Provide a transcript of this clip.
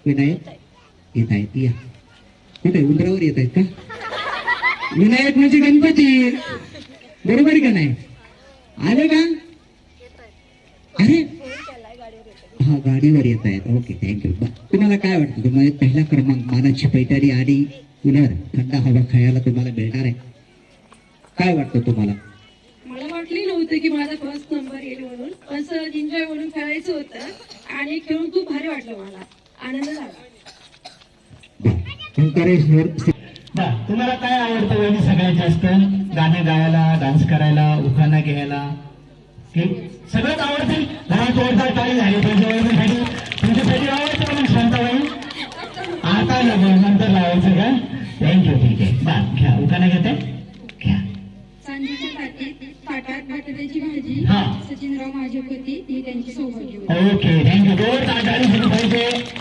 विनायक येत आहेत, या. कुठे उंबरावर येत आहेत का? विनायक म्हणजे गणपती, बरोबर का नाही? आले का? अरे हा, गाडीवर येत आहेत. Okay, thank you. तुम्हाला काय वाटतं? तुम्हाला पहिला क्रमांक मानाची पैठणी आणि कूलर थंड हवा खायला तुम्हाला मिळणार आहे? काय वाटतं तुम्हाला? मला वाटली नव्हतं की माझा फर्स्ट नंबर येईल म्हणून, असं एन्जॉय म्हणून खेळायचं होतं आणि खेळून खूप भारी वाटलं, मला आनंद झाला. तुम्हाला काय आवडतं वहिनी सगळ्यात जास्त? गाणं गायला, डान्स करायला, उखाणा घ्यायला, सगळंच आवडते. घरात जोरदार टाळी झाली पाहिजे वहिनीसाठी. तुमच्यासाठी आवडतं म्हणून शांताबाई? आता नंतर लावायचं का? थँक्यू. ठीक आहे, बा घ्या, उखाणा घेते, घ्या. सांजेच्या ताटात बटाट्याची भाजी, हा. सचिनराव माझे पती, ही त्यांची सौभाग्य. Okay, thank you. जोरदार टाळी झाली पाहिजे.